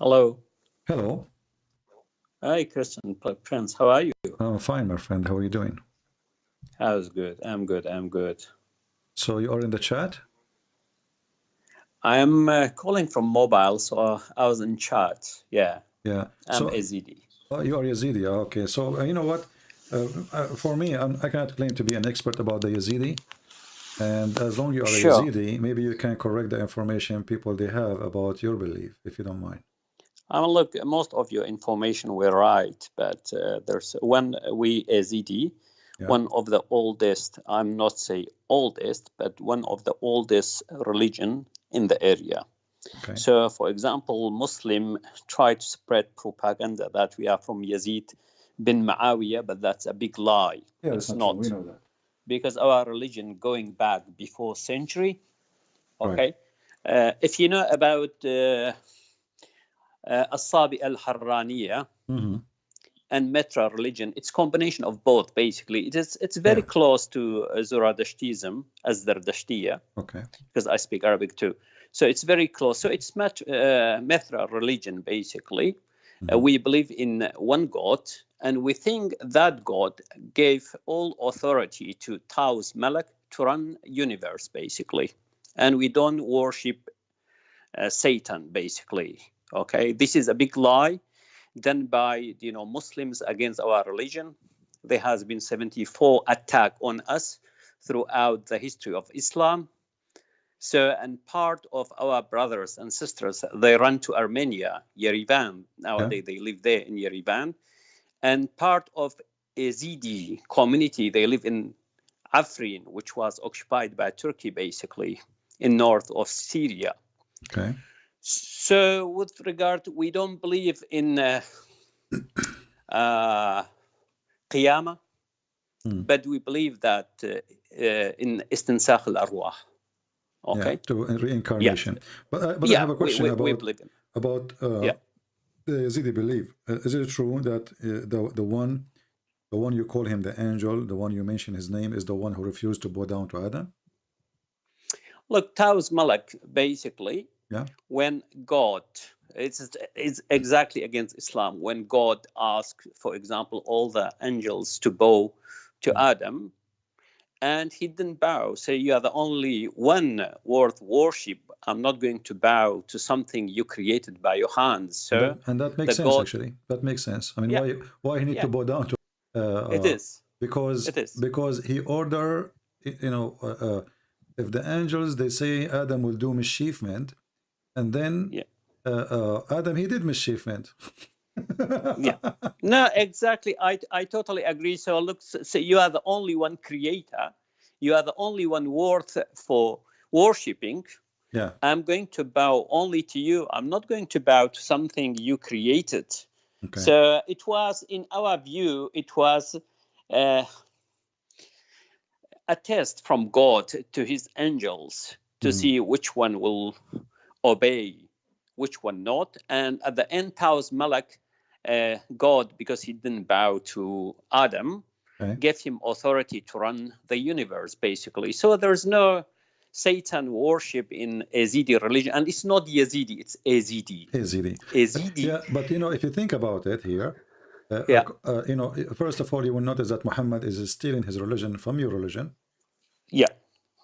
Hello. Hello. Hi, Christian Prince. How are you? I'm fine, my friend. How are you doing? How's good? I'm good. I'm good. So you are in the chat? I'm calling from mobile, so I was in chat. Yeah, Yeah. I'm So AZD. you are Yazidi. Okay. So you know what? For me, I cannot claim to be an expert about the Yazidi. And as long as you are a Sure. Yazidi, maybe you can correct the information people they have about your belief, if you don't mind. Look, most of your information were right, but there's when we AZD, Yeah. one of the oldest, I'm not say oldest, but one of the oldest religion in the area. Okay. So, for example, Muslim try to spread propaganda that we are from Yazid bin Muawiyah, but that's a big lie. Yeah, It's that's not true. We not, know that. because our religion going back before century. Right. Okay, if you know about As-Sabi al-Harraniya Mm-hmm. and Metra religion, it's combination of both. Basically, it's very Yeah. close to Zoroastrianism as Zardashtiya, Okay. because I speak Arabic too. So it's very close. So it's Mithra religion, basically. We believe in one God, and we think that God gave all authority to Taus Malak to run universe, basically. And we don't worship Satan, basically. Okay, this is a big lie done by Muslims against our religion. There has been 74 attack on us throughout the history of Islam. So, and part of our brothers and sisters, they run to Armenia, Yerevan. Nowadays, they live there in Yerevan. And part of Yazidi community, they live in Afrin, which was occupied by Turkey, basically, in north of Syria. Okay. So, with regard, we don't believe in Qiyamah, but we believe that in Istinsakh al-Arwah. Okay. Yeah, to reincarnation. Yeah. But I have a question we believe in. about Yeah. the Yazidi belief. Is it true that the one you call him the angel, the one you mention his name, is the one who refused to bow down to Adam? Look, Taus Malak, basically, Yeah. when God, it's exactly against Islam. When God asked, for example, all the angels to bow to Adam, and he didn't bow. Say, you are the only one worth worship. I'm not going to bow to something you created by your hands. So And that makes sense, actually. That makes sense. I mean, yeah, why he need to bow down to? It is. Because he order, if the angels they say Adam will do mischievement, and then Adam he did mischievement. Yeah. No, exactly. I totally agree. So look, so you are the only one creator. You are the only one worth for worshipping. Yeah. I'm going to bow only to you. I'm not going to bow to something you created. Okay. So it was, in our view, it was a test from God to his angels to see which one will obey, which one not. And at the end, Taus Malak, God, because he didn't bow to Adam, gave him authority to run the universe, basically. So there's no Satan worship in Yazidi religion, and it's not Yazidi, it's Yazidi. Yazidi. Yeah, but if you think about it here, first of all, you will notice that Muhammad is stealing his religion from your religion. Yeah.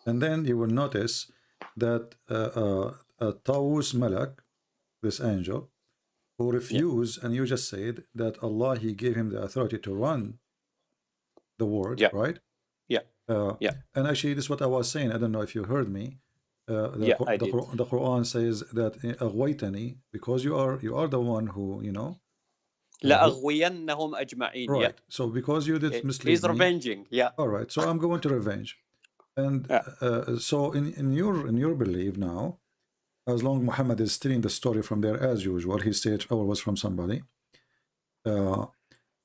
And then you will notice that Taus Malak, this angel, who refused, and you just said that Allah, he gave him the authority to run the world, right? Yeah. And actually, this is what I was saying. I don't know if you heard me. The Quran says that أغويتني, because you are the one who لأغوينهم أجمعين. Right. So because you did mislead he's revenging. Yeah. All right. So I'm going to revenge. And so in your belief now, as long as Muhammad is stealing the story from there as usual, he said it was from somebody.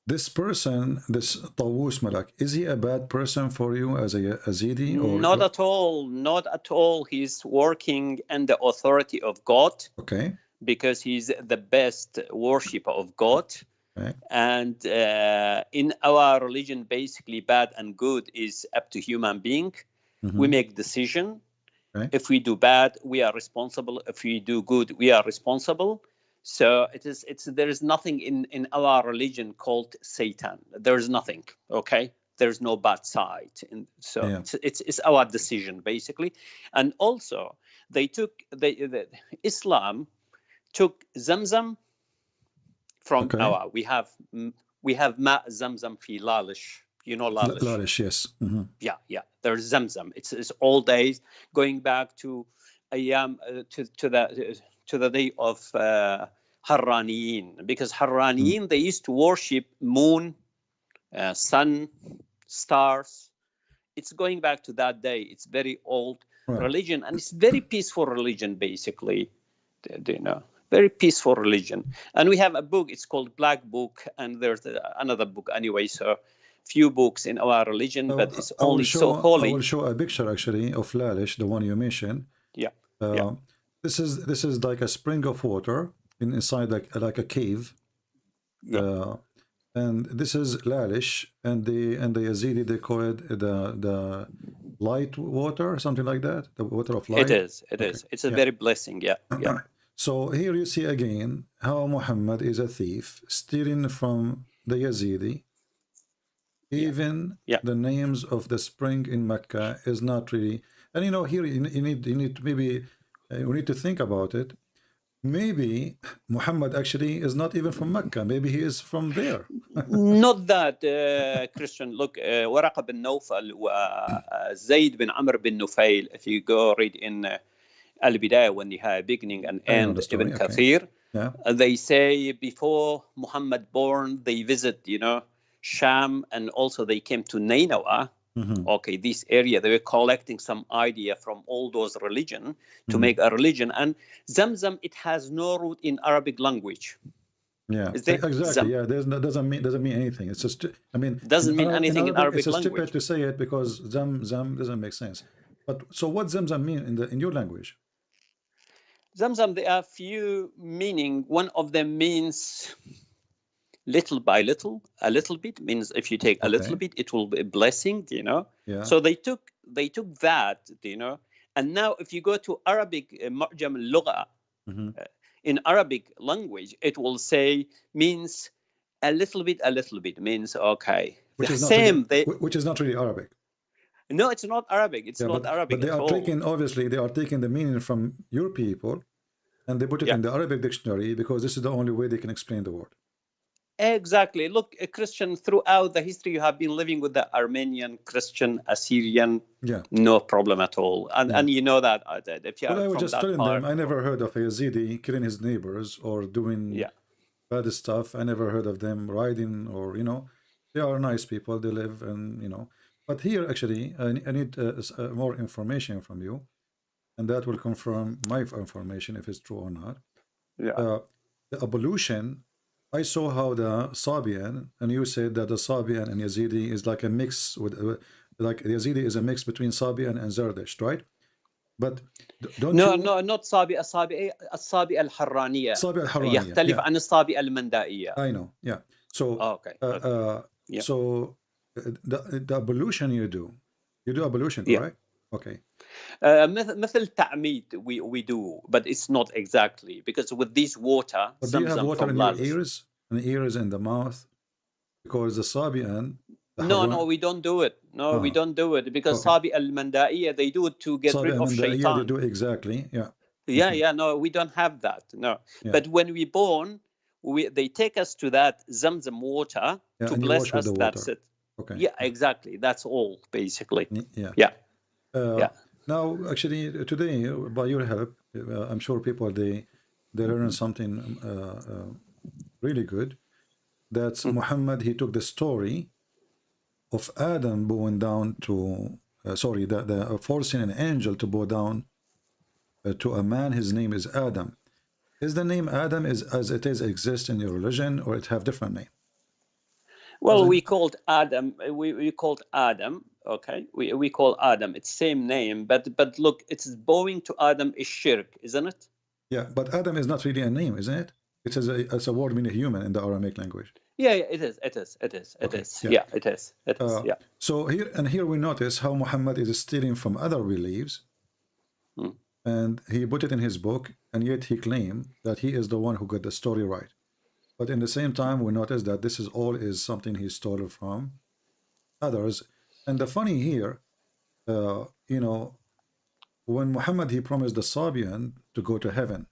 This person, this Tawus Malak, is he a bad person for you as a Yazidi? Or not at all. Not at all. He's working in the authority of God. Okay. Because he's the best worshipper of God. Okay. And in our religion, basically, bad and good is up to human being. We make decision. If we do bad, we are responsible. If we do good, we are responsible. So there is nothing in our religion called Satan. There's nothing. Okay, there's no bad side. And so Yeah. it's our decision basically. And also they took the Islam took Zamzam from Okay. our. We have Ma Zamzam fi Lalish. You know Lalish. Lalish, yes. Yeah. There's Zamzam. It's all days going back to Ayam to the day of Harraniyin, because Harraniyin they used to worship moon, sun, stars. It's going back to that day. It's very old religion, and it's very peaceful religion basically. You know, very peaceful religion. And we have a book. It's called Black Book, and there's another book anyway. So few books in our religion, but it's only so holy. I will show a picture actually of Lalish, the one you mentioned. Yeah. This is like a spring of water inside like a cave. Yeah. And this is Lalish, and the Yazidi they call it the light water, something like that. The water of light. It is. It's a very blessing. Yeah. So here you see again how Muhammad is a thief, stealing from the Yazidi. Even the names of the spring in Mecca is not really, and you know, here you need to maybe we need to think about it. Maybe Muhammad actually is not even from Mecca. Maybe he is from there. Not that, Christian. Look, Waraqa bin Nawfal, Zayd bin Amr bin Nufail. If you go read in Al-Bidayah, when you have beginning and end, Ibn Kathir, they say before Muhammad born, they visit, you know, Sham, and also they came to Nainawa. Okay, this area, they were collecting some idea from all those religion to make a religion. And Zamzam, it has no root in Arabic language. Yeah, exactly. Yeah, doesn't mean anything. It's just, I mean, doesn't mean anything in Arabic language. It's stupid to say it because Zamzam doesn't make sense. But so what Zamzam mean in your language? Zamzam, there are few meaning. One of them means little by little. A little bit means if you take a little bit, it will be a blessing, you know. So they took that, you know. And now if you go to Arabic, Mu'jam al-Lugha, in Arabic language, it will say means a little bit means okay. Which is not really Arabic. No, it's not Arabic. It's not Arabic. But they are taking, obviously, they are taking the meaning from your people, and they put it in the Arabic dictionary because this is the only way they can explain the word. Exactly. Look, Christian, throughout the history, you have been living with the Armenian, Christian, Assyrian. No problem at all. And you know that. If you I was just telling them, I never heard of a Yazidi killing his neighbors or doing bad stuff. I never heard of them riding or, you know, they are nice people. They live and, you know. But here, actually, I need more information from you. And that will confirm my information if it's true or not. The evolution, I saw how the Sabian, and you said that the Sabian and Yazidi is like a mix with, like Yazidi is a mix between Sabian and Zerdesht, right? But don't no, not Sabi. Sabi al-Harraniya. Sabi al-Harraniya. يختلف عن الصابئة المندائية. I know, yeah. So, so the evolution you do evolution, correct? Okay. مثل تعميد we do, but it's not exactly, because with this water. But do you have water in your ears? In the ears and the mouth? Because the Sabian. No, we don't do it. No, we don't do it because Sabi al-Mandaiya, they do it to get rid of shaitan. They do exactly, No, we don't have that. No, but when we born, they take us to that Zamzam water to bless us. That's it. Okay. Yeah, exactly. That's all, basically. Now, actually, today, by your help, I'm sure people they learn something really good. That's Muhammad. He took the story of Adam bowing down to, the forcing an angel to bow down to a man. His name is Adam. Is the name Adam as it is exist in your religion, or it have different name? Well, we called Adam. We called Adam. Okay, we call Adam. It's same name, but look, it's bowing to Adam is shirk, isn't it? Yeah, but Adam is not really a name, isn't it? It's a word meaning human in the Aramaic language. Yeah, it is. It is. So here we notice how Muhammad is stealing from other beliefs, and he put it in his book, and yet he claimed that he is the one who got the story right. But in the same time, we notice that this is all is something he stole from others. And the funny here, you know, when Muhammad he promised the Sabian to go to heaven,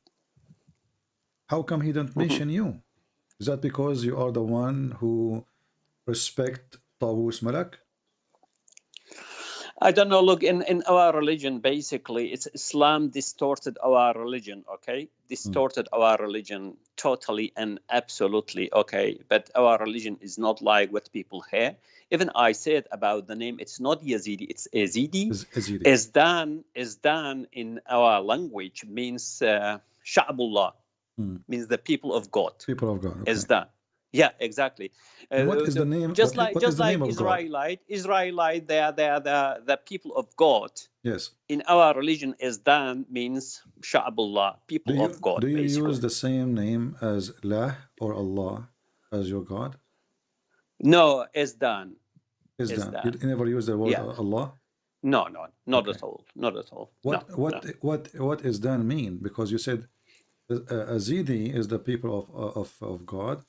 how come he didn't mention you? Is that because you are the one who respect Tawus Malak? I don't know. Look, in our religion, basically, it's Islam distorted our religion. Okay, distorted our religion totally and absolutely. Okay, but our religion is not like what people hear. Even I said about the name, it's not Yazidi, it's Yazidi. Yazidi. Izdan in our language means Sha'bullah, means the people of God. People of God. Okay. Izdan. Yeah, exactly. What is the name? Just what like is the name of Israelite, they are the people of God. Yes. In our religion, Izdan means Sha'bullah, people of God. Do you basically use the same name as Lah or Allah as your God? No, Izdan. Izdan. You never use the word Allah? No, not at all. Not at all. What Izdan mean? Because you said Azidi is the people of God.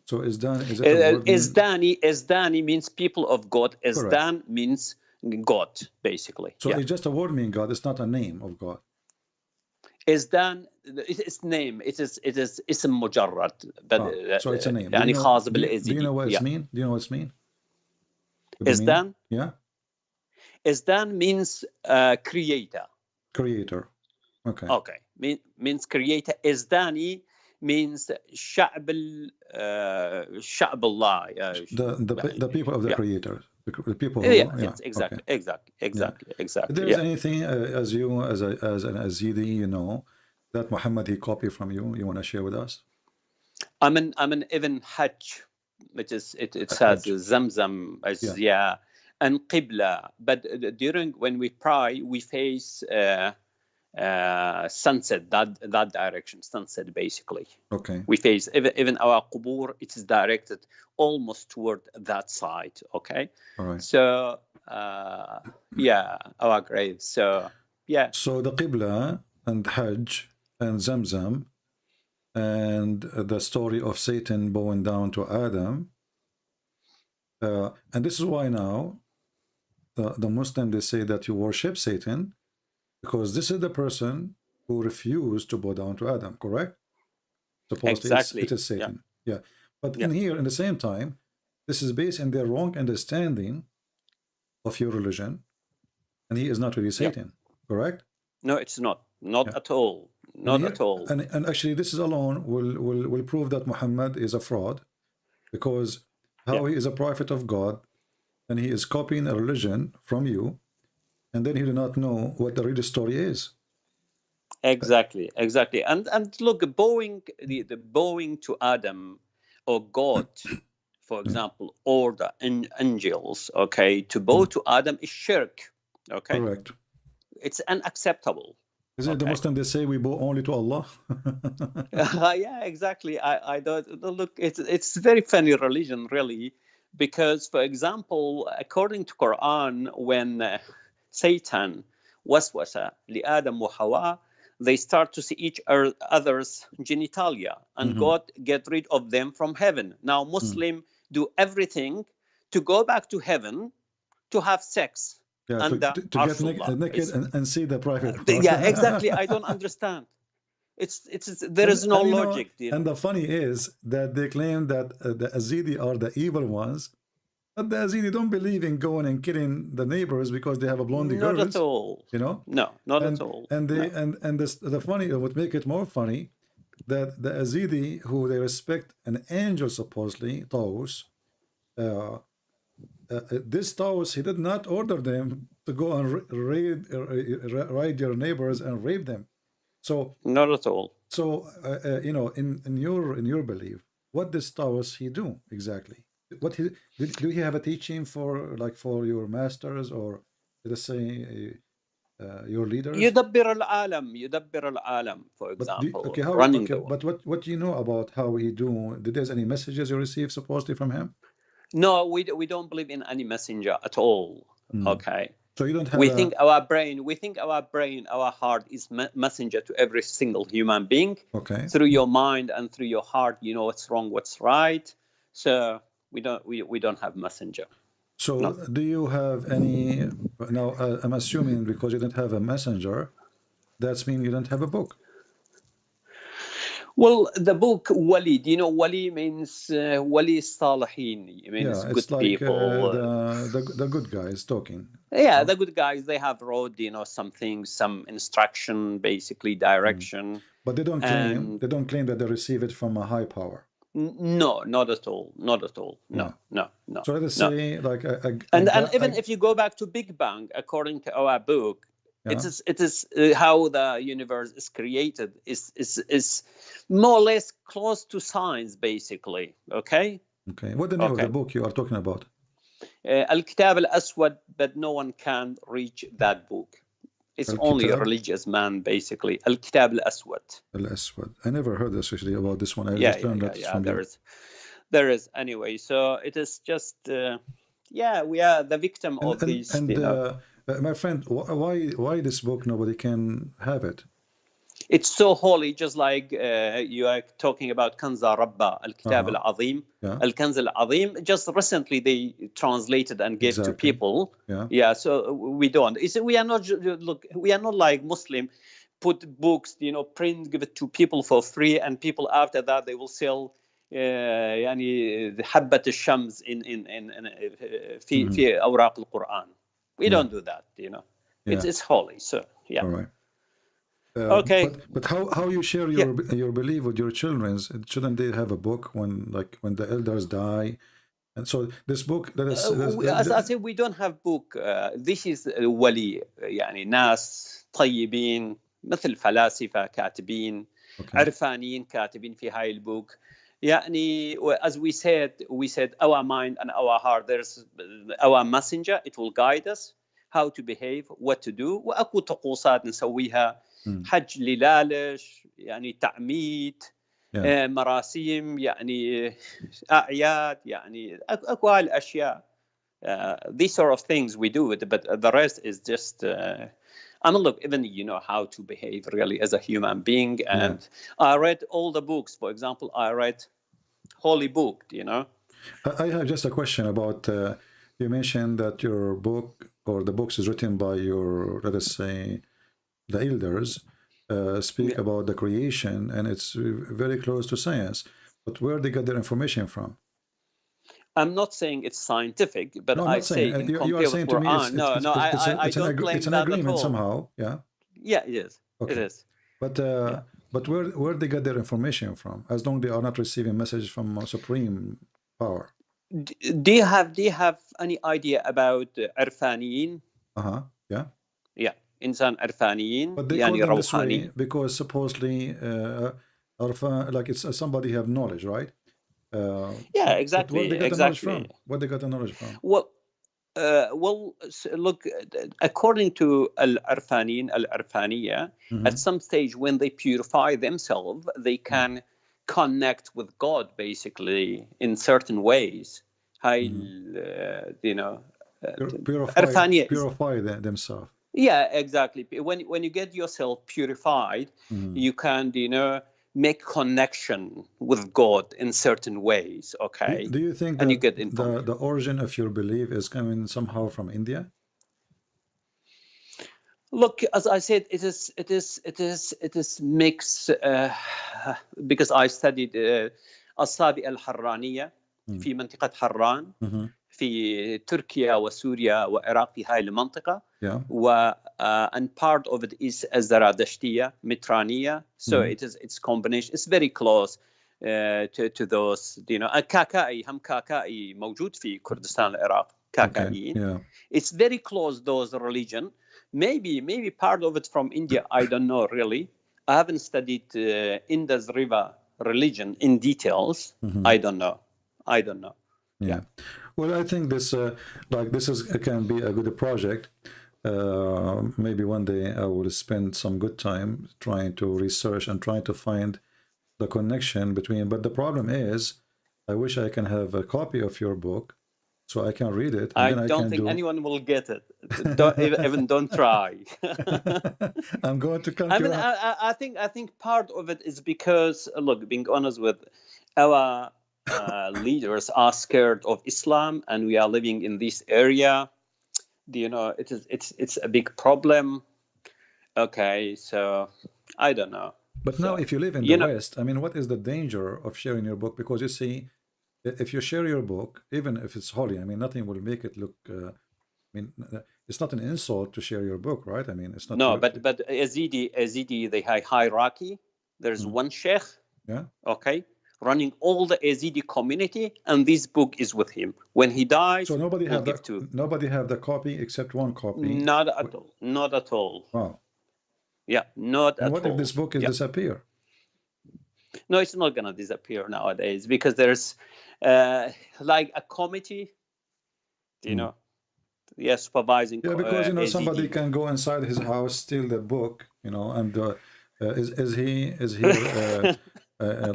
So Izdan is it a word Izdani means people of God. Izdan means God, basically. So it's just a word meaning God. It's not a name of God. Izdan, its name. It is اسم مجرد. But so it's a name. يعني خاص بالإزدي. Do you know what it mean? Do you know what it mean? Izdan? Yeah. Izdan means creator. Creator. Okay. Okay. Means creator. Izdani means شعب Allah. The people of the creator. The people who, exactly. If there's anything as an Azidi, you know, that Muhammad he copied from you want to share with us? I'm an Ibn Hajj, which is it says Zamzam as and Qibla, but during when we pray we face sunset, that direction, sunset basically. Okay. We face even our qubur, it is directed almost toward that side. Okay. All right. So our grave. So So the Qibla and Hajj and Zamzam and the story of Satan bowing down to Adam, and this is why now the Muslim they say that you worship Satan, because this is the person who refused to bow down to Adam, correct? Supposedly exactly. it is Satan. Yeah. But in here, in the same time, this is based on their wrong understanding of your religion, and he is not really Satan, correct? No, it's not. Not at all. Not at all. And actually, this is alone will prove that Muhammad is a fraud, because how he is a prophet of God, and he is copying a religion from you, and then he do not know what the real story is. Exactly. And look, bowing to Adam or God, for example, or the angels, okay, to bow to Adam is shirk. Okay. Correct. It's unacceptable. Isn't it the Muslim they say we bow only to Allah? Yeah, exactly. I don't look. It's very funny religion, really, because, for example, according to Quran, when Satan waswasa li Adam wa Hawa, they start to see each other's genitalia, and God get rid of them from heaven. Now Muslim do everything to go back to heaven to have sex. Yeah, to get naked and see the private part. Yeah, exactly. I don't understand. There is no logic. And the funny is that they claim that the Azidi are the evil ones, but the Azidi don't believe in going and killing the neighbors because they have a blondie girls. Not at all. You know? No, not at all. And they the funny, what make it more funny, that the Azidi who they respect an angel supposedly, Taus, this Taus, he did not order them to go and raid your neighbors and rape them. So not at all. So you know, in your belief, what does Taus he do exactly? What do he have a teaching for your masters, or let's say your leaders? يدبر العالم, for example. Running the world. But what do you know about how he do? Did there's any messages you received supposedly from him? No, we don't believe in any messenger at all. Okay. So you don't have We think our brain, our heart is messenger to every single human being. okay. Through your mind and through your heart, you know what's wrong, what's right. So we don't have messenger. So No. do you have any now? I'm assuming because you don't have a messenger, that's mean you don't have a book. Well, the book Wali, do you know Wali means Wali Salihin? It means Yeah, it's good like people. the good guys talking. Yeah, the good guys, they have wrote, you know, something, some instruction, basically direction. But they don't And claim that they receive it from a high power. no, not at all. Not at all. No, Yeah. no, no. So let us No. say like And even if you go back to Big Bang, according to our book, yeah. it is how the universe is created is more or less close to science, basically. Okay. Okay. What the name of Okay. the book you are talking about? Al-Kitab al-Aswad, but no one can reach that book. It's only a religious man, basically. Al-Kitab al-Aswad. Al-Aswad. I never heard this actually about this one. I Yeah, just learned that from you. There is anyway. So it is just yeah, we are the victim of these. And my friend, why this book nobody can have it? It's so holy, just like you are talking about Kanza Rabba, Al-Kitab al-Azim, Al-Kanz al-Azim. Just recently they translated and gave to people. Yeah, so we don't. We are not, look, we are not like Muslim, put books, you know, print, give it to people for free, and people after that, they will sell يعني حبة الشمس في أوراق القرآن. We don't do that, you know. It's holy, so yeah. All right. Okay. But how you share your belief with your children? Shouldn't they have a book when the elders die? And so this book that is as I said, we don't have book. This is ولي يعني ناس طيبين مثل فلاسفة كاتبين عرفانيين كاتبين في هاي البوك. يعني as we said our mind and our heart, there's our messenger, it will guide us how to behave, what to do. واكو طقوسات نسويها حج للالش يعني تعميد مراسيم يعني اعياد يعني اكو هاي الاشياء. These sort of things we do, but the rest is just I mean, look, even you know how to behave really as a human being. And I read all the books. For example, I read Holy Book, you know. I have just a question about you mentioned that your book or the books is written by your, let us say, the elders speak about the creation, and it's very close to science. But where they get their information from? I'm not saying it's scientific, but no, I say in you are saying to me I don't claim it's an that agreement at all. somehow. Yeah. Yeah, it is. Okay. It is. But where they get their information from? As long as they are not receiving messages from supreme power. Do you have any idea about Irfaniyin? Yeah. Yeah. Insan Irfaniyin. But they call them this way because supposedly like it's somebody have knowledge, right? Yeah, exactly. Where they got the knowledge from? Where they got the knowledge from? Well, look, according to Al-Irfaniya, at some stage when they purify themselves, they can connect with God, basically, in certain ways. You know, purify themselves. Yeah, exactly. When you get yourself purified, you can, you know, make connection with God in certain ways. Okay. Do you think that you get the origin of your belief is coming somehow from India? Look, as I said, it is mixed because I studied الصابئة الحرانية في منطقة حران في تركيا وسوريا وعراق في هاي المنطقة. And part of it is الزرادشتية مترانية. So it's combination. It's very close to those, you know. الكاكائي هم كاكائي موجود في كردستان العراق كاكائيين. It's very close, those religion. Maybe part of it from India. I don't know really. I haven't studied Indus River religion in details. I don't know. Yeah. Well, I think this can be a good project. Maybe one day I will spend some good time trying to research and trying to find the connection between. But the problem is, I wish I can have a copy of your book so I can read it, and I then I don't can think do. anyone will get it. Even don't try. I'm going to come I to mean, you. I think part of it is because, look, being honest with our leaders are scared of Islam, and we are living in this area. You know, it's a big problem. Okay, so I don't know. But now, So if you live in the you know, West, I mean, what is the danger of sharing your book? Because you see, if you share your book, even if it's holy, I mean, nothing will make it look. I mean, it's not an insult to share your book, right? I mean, it's not no, you. but Yazidi, the hierarchy. There's Mm, one sheikh, yeah. okay, running all the Yazidi community, and this book is with him. When he So dies, nobody we'll have give to. the copy except one copy. Not at all. Not at all. Wow. Yeah, not And at what if all. this book is Yeah. disappear? No, it's not gonna disappear nowadays because there's like a committee, you know, supervising Yeah, because somebody AZD. can go inside his house, steal the book, and is he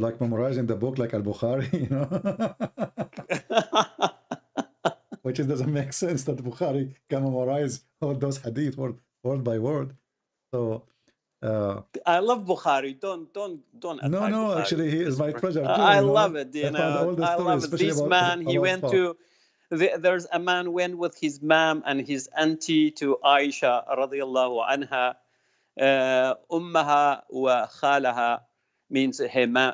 like memorizing the book like Al-Bukhari, which doesn't make sense that Bukhari can memorize all those hadith word by word. So I love Bukhari. Don't no, attack no, Bukhari, actually he is my Christopher. treasure too. I love it. I found all the I stories, love it. especially This man, he about went Paul. to. There's a man went with his mom and his auntie to Aisha radiallahu anha. أمها وخالها means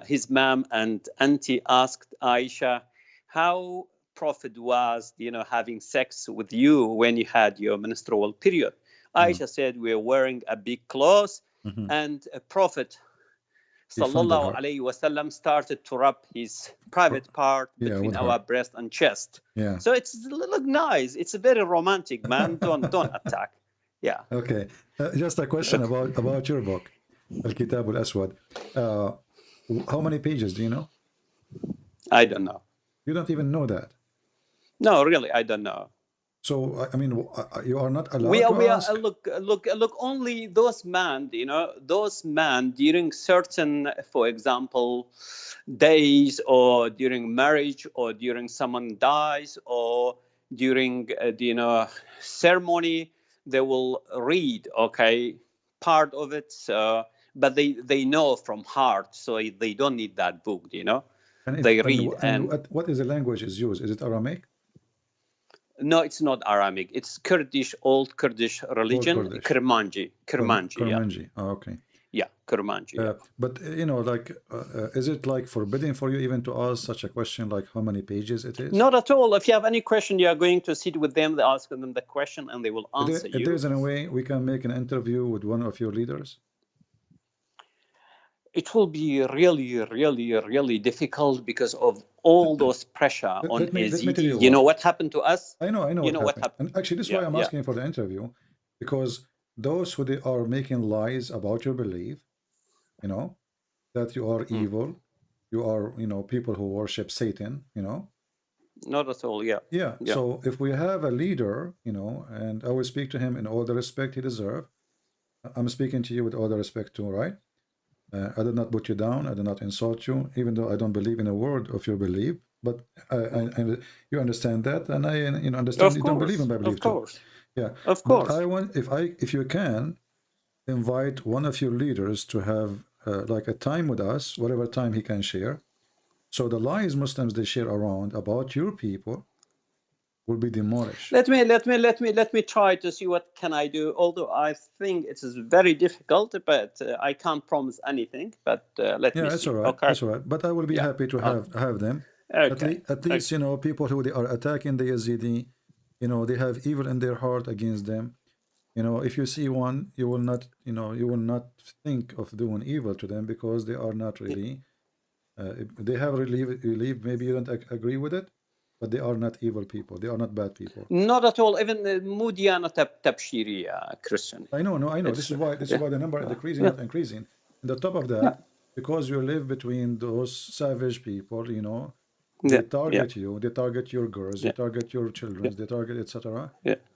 his mom and auntie asked Aisha how Prophet was, having sex with you when you had your menstrual period. Aisha said, we're wearing a big clothes, Mm-hmm. and a Prophet He funded sallallahu her. alayhi wasallam started to rub his private part between with our her. breast and chest. Yeah. So it's look nice. It's very romantic, man. Don't attack. Yeah. Okay. Just a question about your book, Al-Kitab Al-Aswad. How many pages do you know? I don't know. You don't even know that. No, really, I don't know. So, I mean, you are not allowed We to are ask? look. Only those men, during certain, for example, days, or during marriage, or during someone dies, or during ceremony, they will read, okay, part of it. But they know from heart, so they don't need that book. They read. And what is the language is used? Is it Aramaic? No, it's not Aramaic. It's Kurdish, old Kurdish religion, Kurdish. Kurmanji. Kurmanji. Yeah. Oh, okay. Yeah, Kurmanji. Yeah. But is it like forbidden for you even to ask such a question, like how many pages it is? Not at all. If you have any question, you are going to sit with them, ask them the question, and they will answer you. If there's any way we can make an interview with one of your leaders? It will be really, really, really difficult because of all those pressure on Yazidi. You know what happened to us? I know. You know what happened. And actually, this is why I'm asking for the interview, because those who they are making lies about your belief, that you are evil, you are, people who worship Satan, Not at all. Yeah. Yeah. So if we have a leader, and I will speak to him in all the respect he deserves. I'm speaking to you with all the respect too, right? I did not put you down. I did not insult you, even though I don't believe in a word of your belief. But you understand that, and I understand you don't believe in my belief too. Of course. Yeah. Of course. But I want, if you can, invite one of your leaders to have like a time with us, whatever time he can share. So the lies Muslims they share around about your people will be demolished. Let me try to see what can I do. Although I think it is very difficult, but I can't promise anything. But let me see. It's all right. Okay. It's all right. But I will be happy to have them. Okay. At least people who they are attacking the Yazidi, they have evil in their heart against them. If you see one, you will not think of doing evil to them, because they are not really. They have relief. Maybe you don't agree with it, but they are not evil people. They are not bad people. Not at all. Even Mudiyana Tabshiriya Christian. I know. This is why the number is decreasing, not increasing. And on top of that, because you live between those savage people, they target you. They target your girls. They target your children. They target etc.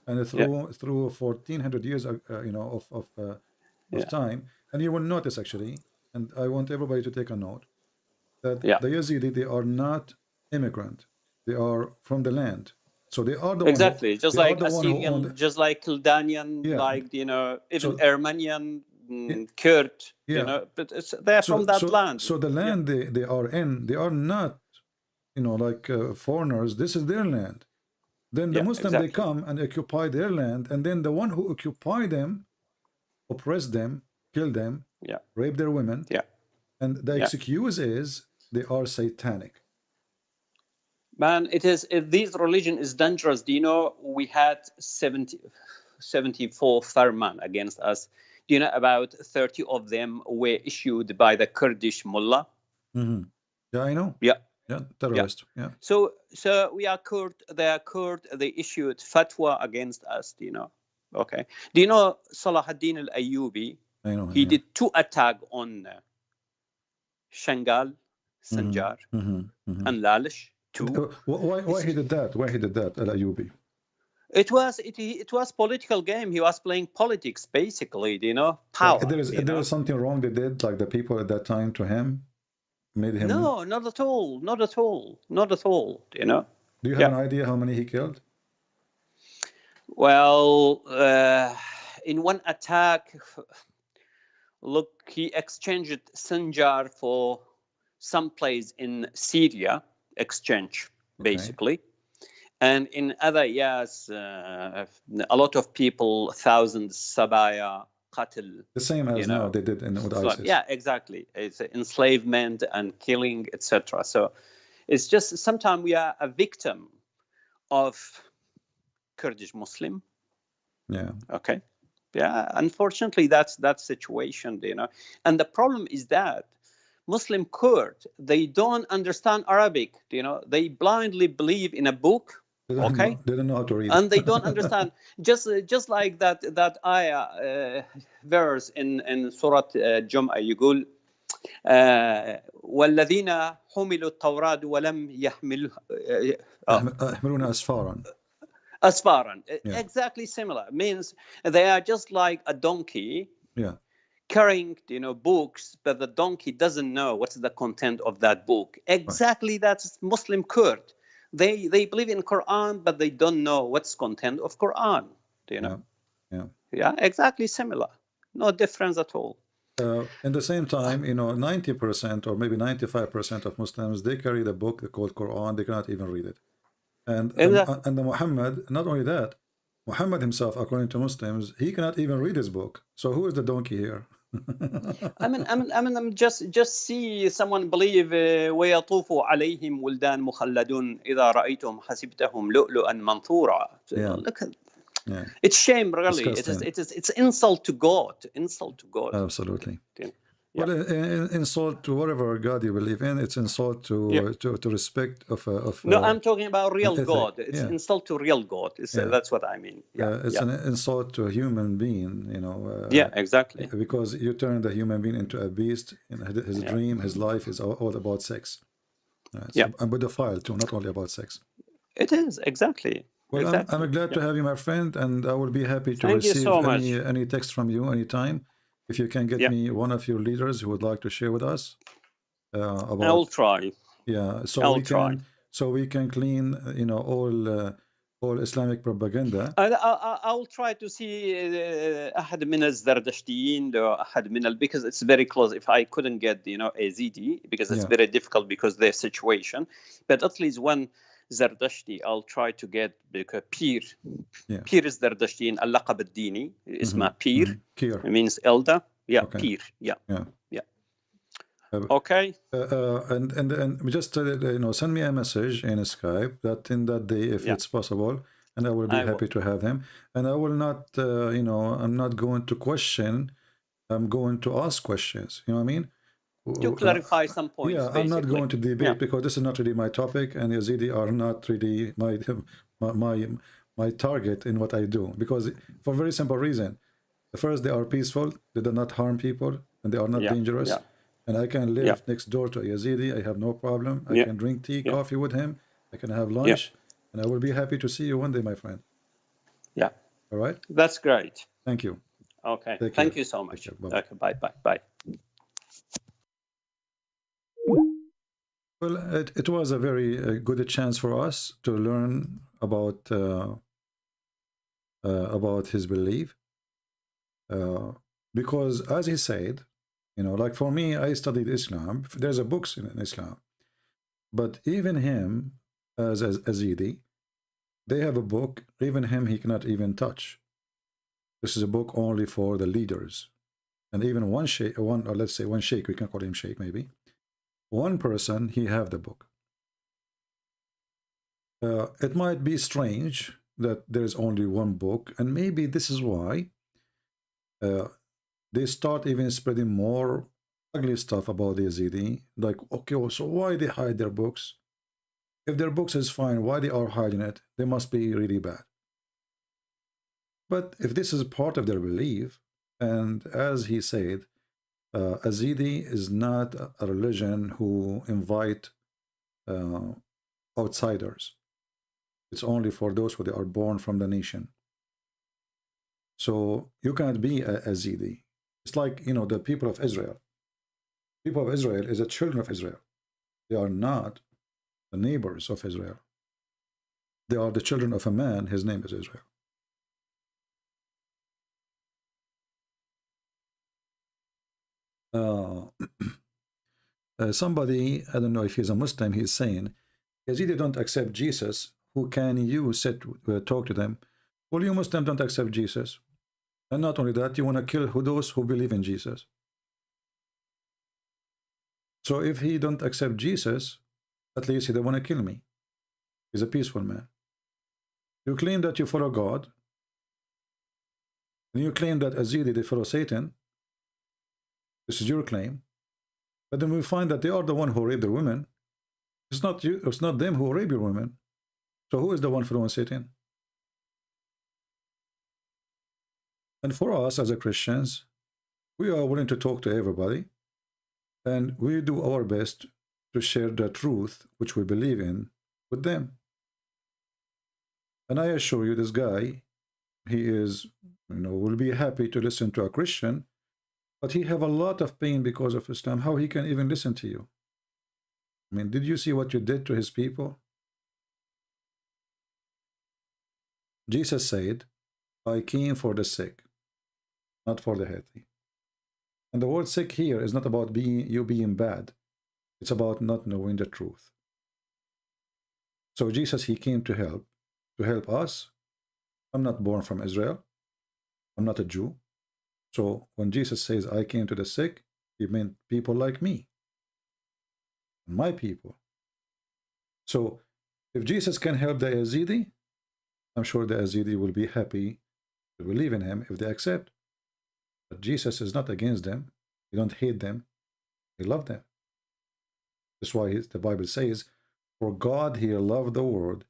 And through 1400 years, of time, and you will notice actually, and I want everybody to take a note, that the Yazidi, they are not immigrant. They are from the land. So they are the exactly, just one who, they are like the one who Assyrian, owned. just like Kildanian, Yeah. like even So Armenian, yeah, Kurd, yeah. but they're from that So land. the land they are in, they are not, like foreigners. This is their land. Then the Yeah, Muslim, they exactly. come and occupy their land, and then the one who occupy them, oppress them, kill them, Yeah, rape their women, yeah, and the yeah. excuse is they are satanic. Man, this religion is dangerous. Do you know we had 74 farman against us? Do you know about 30 of them were issued by the Kurdish mullah? Mm-hmm. Yeah, I know. Yeah, Yeah, yeah. terrorist. Yeah. So we are Kurd. They are Kurd. They issued fatwa against us. Do you know? Okay. Do you know Salahuddin al-Ayyubi? I know him. He Yeah. did 2 attacks on Shangal, Sanjar, and Lalish. 2. Why he did that? Why he did that, Al-Ayyubi? It was political game. He was playing politics, basically. Do you know, power. Like, there is something wrong they did, like the people at that time to him, made him. No, not at all. Not at all. Not at all. Do you know? Do you have an idea how many he killed? Well, in one attack, look, he exchanged Sinjar for some place in Syria, basically. Okay. And in other years, a lot of people, thousands, Sabaya, Qatl. The same as now they did with ISIS. Yeah, exactly. It's enslavement and killing, etc. So it's just sometimes we are a victim of Kurdish Muslim. Yeah. Okay. Yeah. Unfortunately, that's that situation, And the problem is that Muslim Kurd, they don't understand Arabic, They blindly believe in a book. They don't know how to read. And they don't understand. just like that ayah verse in Surah Jum'ah, يقول والذين حملوا التوراة ولم يحملون أسفارا. Asfaran. Yeah. Exactly similar. Means they are just like a donkey. Yeah. Carrying, books, but the donkey doesn't know what's the content of that book. Exactly, right. That's Muslim Kurd. They believe in Quran, but they don't know what's content of Quran. Do you know? Yeah. Exactly similar. No difference at all. In the same time, 90% or maybe 95% of Muslims, they carry the book called Quran. They cannot even read it. And the Muhammad, not only that, Muhammad himself, according to Muslims, he cannot even read his book. So who is the donkey here? I'm just see someone believe ويطوف عليهم ولدان مخلدون إذا رأيتهم حسبتهم لؤلؤا منثورا. Look at, it's shame, really. It's insult to God. Insult to God. Absolutely. Yeah. Well, insult to whatever God you believe in. It's insult to respect of. No, I'm talking about real God. It's insult to real God. That's what I mean. It's an insult to a human being. Yeah, exactly. Because you turn the human being into a beast. His dream, his life is all about sex. And pedophile too, not only about sex. It is exactly. Well, exactly. I'm glad to have you, my friend, and I will be happy to receive any text from you anytime. If you can get me one of your leaders who would like to share with us about. I'll try. Yeah, so we can clean, all Islamic propaganda. I'll try to see أحد من الزردشتيين because it's very close. If I couldn't get AZD because it's very difficult because their situation, but at least one Zardashti I'll try to get because Pir is Zardashtiyin اللقب الديني اسمه Pir. It means elder. Yeah, okay. Pir. Yeah. Okay. And just send me a message in Skype that in that day if it's possible, and I will be happy to have him. And I will not, I'm not going to question. I'm going to ask questions. You know what I mean? To clarify some points. Yeah, I'm not going to debate because this is not really my topic, and Yazidi are not really my target in what I do. Because for a very simple reason, first they are peaceful, they do not harm people, and they are not dangerous. And I can live next door to a Yazidi. I have no problem. I can drink tea, coffee with him. I can have lunch, and I will be happy to see you one day, my friend. Yeah. All right. That's great. Thank you. Okay. Thank you so much. Okay. Bye. Well, it was a very good chance for us to learn about his belief, because as he said, you know, like for me, I studied Islam. There's a books in Islam, but even him, as Azidi, they have a book. Even him, he cannot even touch. This is a book only for the leaders, and even one sheikh, or let's say one sheikh, we can call him sheikh maybe. One person, he have the book. It might be strange that there's only one book, and maybe this is why they start even spreading more ugly stuff about the Yazidi. Like, okay, so why they hide their books? If their books is fine, why they are hiding it? They must be really bad. But if this is part of their belief, and as he said, Yazidi is not a religion who invite outsiders. It's only for those who they are born from the nation. So you cannot be a Yazidi. It's like, you know, the people of Israel. People of Israel is the children of Israel. They are not the neighbors of Israel. They are the children of a man. His name is Israel. Somebody, I don't know if he's a Muslim, he's saying, Yazidi don't accept Jesus. Who can you talk to them? Well, you Muslims don't accept Jesus. And not only that, you want to kill those who believe in Jesus. So if he don't accept Jesus, at least he don't want to kill me. He's a peaceful man. You claim that you follow God, and you claim that Yazidi, they follow Satan. This is your claim. But then we find that they are the one who rape their women. It's not you, it's not them who rape your women. So who is the one following Satan? And for us as a Christians, we are willing to talk to everybody, and we do our best to share the truth which we believe in with them. And I assure you, this guy, he is, you know, will be happy to listen to a Christian, but he have a lot of pain because of Islam. How he can even listen to you? I mean, did you see what you did to his people? Jesus said, I came for the sick, not for the healthy. And the word sick here is not about you being bad. It's about not knowing the truth. So Jesus, he came to help us. I'm not born from Israel. I'm not a Jew. So when Jesus says, I came to the sick, he meant people like me, my people. So if Jesus can help the Yazidi, I'm sure the Yazidi will be happy to believe in him if they accept. But Jesus is not against them. He don't hate them. He loved them. That's why the Bible says, for God he loved the world.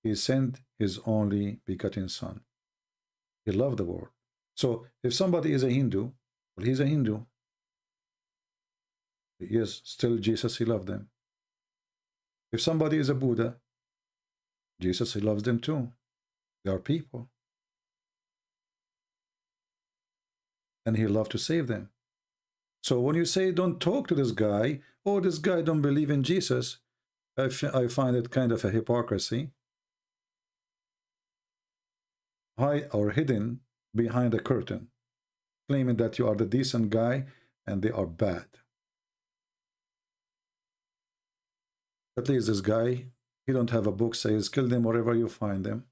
He sent his only begotten son. He loved the world. So if somebody is a Hindu, well, he's a Hindu. Yes, still Jesus, he loved them. If somebody is a Buddha, Jesus, he loves them too. They are people. And he loved to save them. So when you say don't talk to this guy, oh, this guy don't believe in Jesus, I find it kind of a hypocrisy. Hide or hidden behind a curtain, claiming that you are the decent guy and they are bad. At least this guy, he don't have a book says kill them wherever you find them.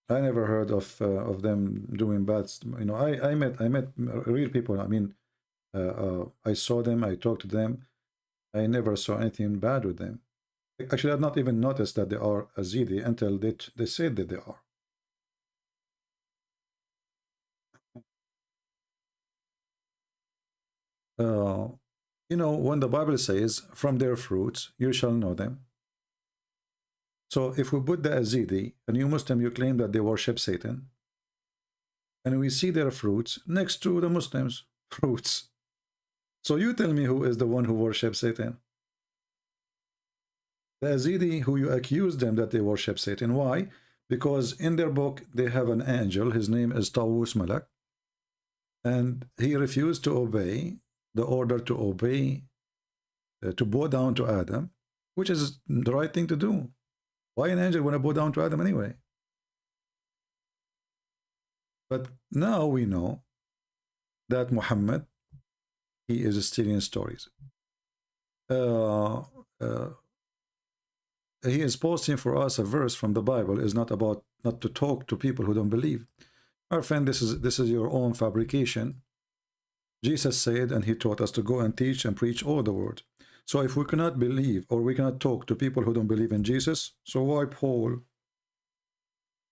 I never heard of them doing bad. You know, I met real people. I mean, I saw them. I talked to them. I never saw anything bad with them. Actually, I've not even noticed that they are Yazidi until they said that they are. You know, when the Bible says, from their fruits you shall know them. So if we put the Yazidi, a new Muslim, you claim that they worship Satan, and we see their fruits next to the Muslims' fruits. So you tell me who is the one who worships Satan? The Yazidi, who you accuse them that they worship Satan. Why? Because in their book they have an angel, his name is Tawus Malak, and he refused to obey the order to obey to bow down to Adam, which is the right thing to do. Why an angel want to bow down to Adam anyway? But now we know that Muhammad, he is stealing stories. He is posting for us a verse from the Bible. Is not about not to talk to people who don't believe. Our friend, this is your own fabrication. Jesus said, and he taught us to go and teach and preach all the word. So if we cannot believe or we cannot talk to people who don't believe in Jesus, so why Paul?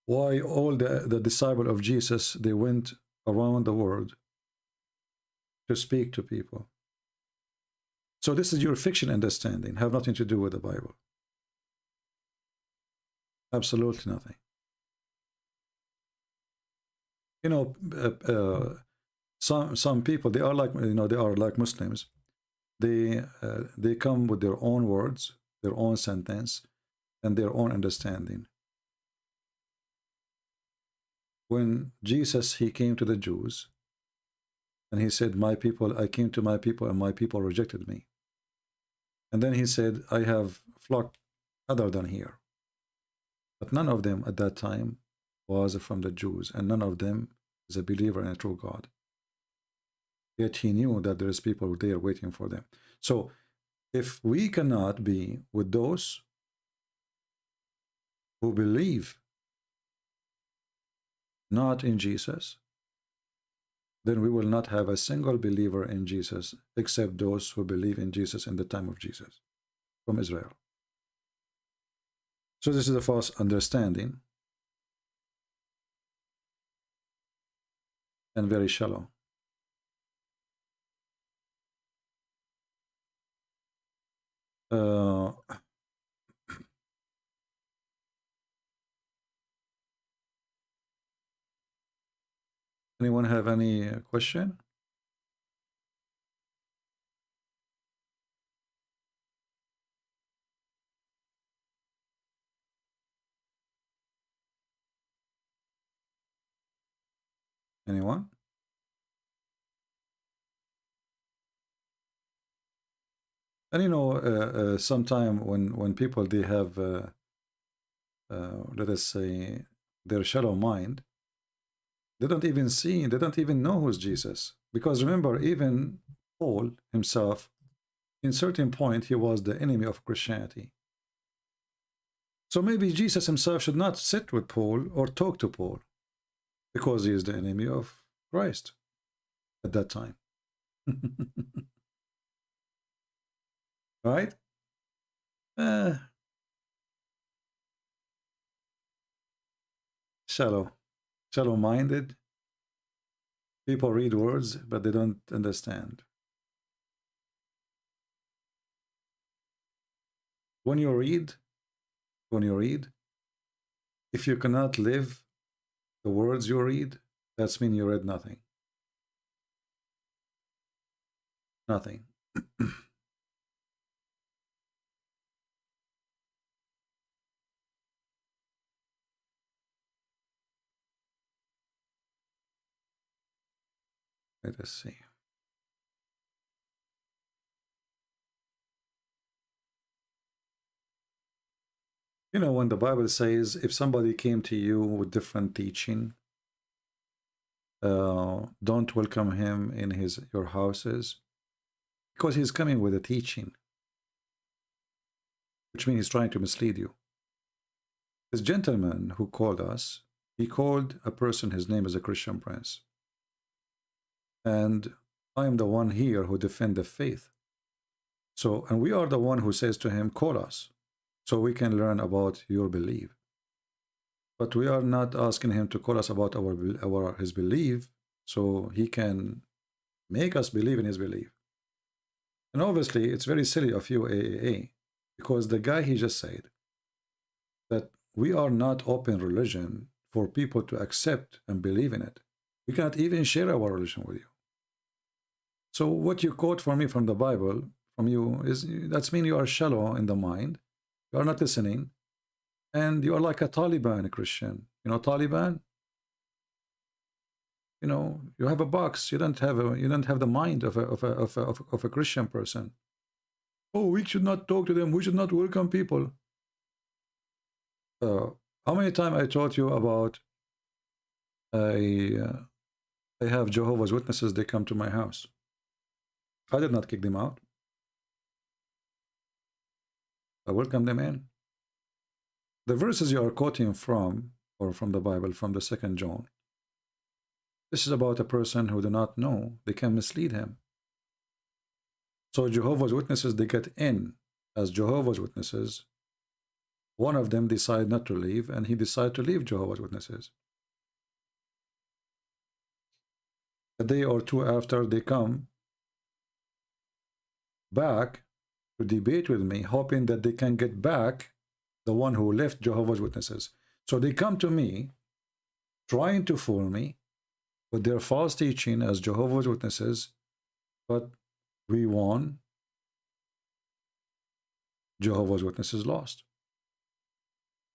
Why all the disciples of Jesus, they went around the world to speak to people? So this is your fiction understanding, have nothing to do with the Bible. Absolutely nothing. You know, some people, they are like, you know, they are like Muslims. They come with their own words, their own sentence, and their own understanding. When Jesus, he came to the Jews, and he said, my people, I came to my people, and my people rejected me. And then he said, I have flock other than here. But none of them at that time was from the Jews, and none of them is a believer in a true God. Yet he knew that there is people there waiting for them. So if we cannot be with those who believe not in Jesus, then we will not have a single believer in Jesus except those who believe in Jesus in the time of Jesus from Israel. So this is a false understanding and very shallow. Anyone have any question? Anyone? And you know, sometime when people, they have, let us say, their shallow mind, they don't even see, they don't even know who's Jesus. Because remember, even Paul himself, in certain point, he was the enemy of Christianity. So maybe Jesus himself should not sit with Paul or talk to Paul, because he is the enemy of Christ at that time. Right? Shallow-minded. People read words, but they don't understand. When you read, if you cannot live the words you read, that's mean you read nothing. Nothing. Let us see. You know, when the Bible says, if somebody came to you with different teaching, don't welcome him in your houses, because he's coming with a teaching, which means he's trying to mislead you. This gentleman who called us, he called a person, his name is a Christian Prince. And I am the one here who defend the faith. So, and we are the one who says to him, call us, so we can learn about your belief. But we are not asking him to call us about his belief, so he can make us believe in his belief. And obviously, it's very silly of you, AAA, because the guy, he just said that we are not open religion for people to accept and believe in it. We cannot even share our religion with you. So what you quote for me from the Bible, from you, is that's mean you are shallow in the mind. You are not listening, and you are like a Taliban Christian. You know Taliban. You know, you have a box. You don't have the mind of a Christian person. Oh, we should not talk to them. We should not welcome people. How many times I taught you about I have Jehovah's Witnesses, they come to my house. I did not kick them out. I welcome them in. The verses you are quoting from, or from the Bible, from the 2nd John, this is about a person who do not know. They can mislead him. So Jehovah's Witnesses, they get in as Jehovah's Witnesses. One of them decide not to leave, and he decided to leave Jehovah's Witnesses. A day or two after, they come back to debate with me, hoping that they can get back the one who left Jehovah's Witnesses. So they come to me, trying to fool me with their false teaching as Jehovah's Witnesses, but we won. Jehovah's Witnesses lost.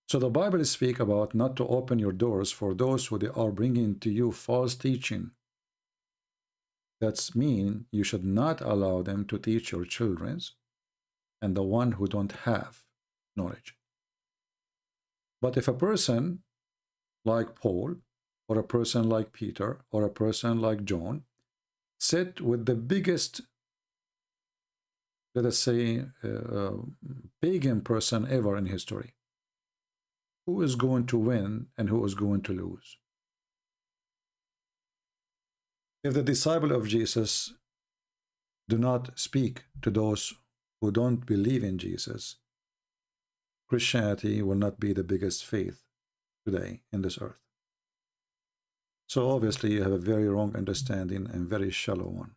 So the Bible speaks about not to open your doors for those who they are bringing to you false teaching. That's mean you should not allow them to teach your children and the one who don't have knowledge. But if a person like Paul, or a person like Peter, or a person like John, sit with the biggest, let us say, pagan person ever in history, who is going to win and who is going to lose? If the disciple of Jesus do not speak to those who don't believe in Jesus, Christianity will not be the biggest faith today in this earth. So obviously you have a very wrong understanding and very shallow one.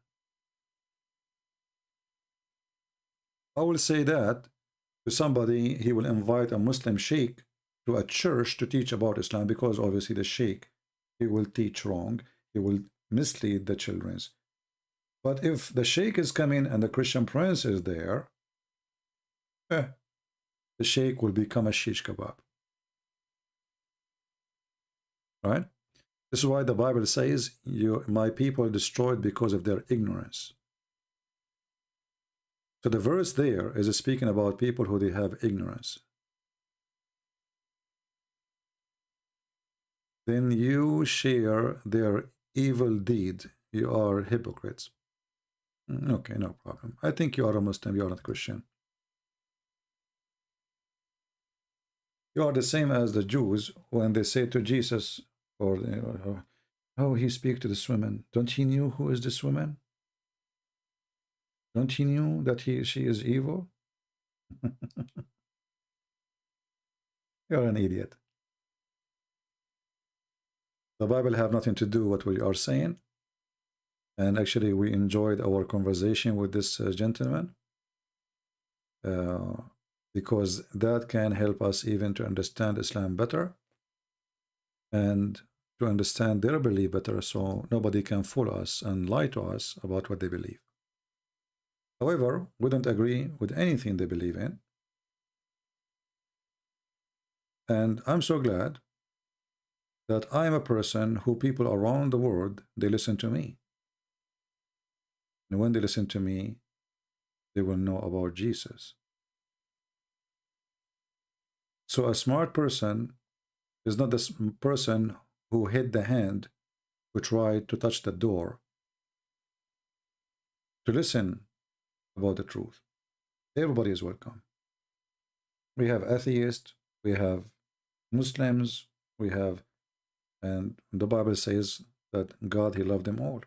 I will say that to somebody, he will invite a Muslim sheikh to a church to teach about Islam, because obviously the sheikh, he will teach wrong, he will mislead the children. But if the sheikh is coming and the Christian prince is there, the sheikh will become a shish kebab. Right? This is why the Bible says, my people are destroyed because of their ignorance. So the verse there is speaking about people who they have ignorance. Then you share their evil deed. You are hypocrites. Okay, no problem. I think you are a Muslim, you are not Christian. You are the same as the Jews when they say to Jesus, or how he speak to this woman. Don't he knew who is this woman? Don't he knew that she is evil? You're an idiot. The Bible have nothing to do with what we are saying. And actually, we enjoyed our conversation with this gentleman, because that can help us even to understand Islam better and to understand their belief better, so nobody can fool us and lie to us about what they believe. However, we don't agree with anything they believe in. And I'm so glad that I am a person who people around the world, they listen to me. And when they listen to me, they will know about Jesus. So a smart person is not the person who hid the hand who tried to touch the door to listen about the truth. Everybody is welcome. We have atheists, we have Muslims, we have, and the Bible says that God, he loved them all.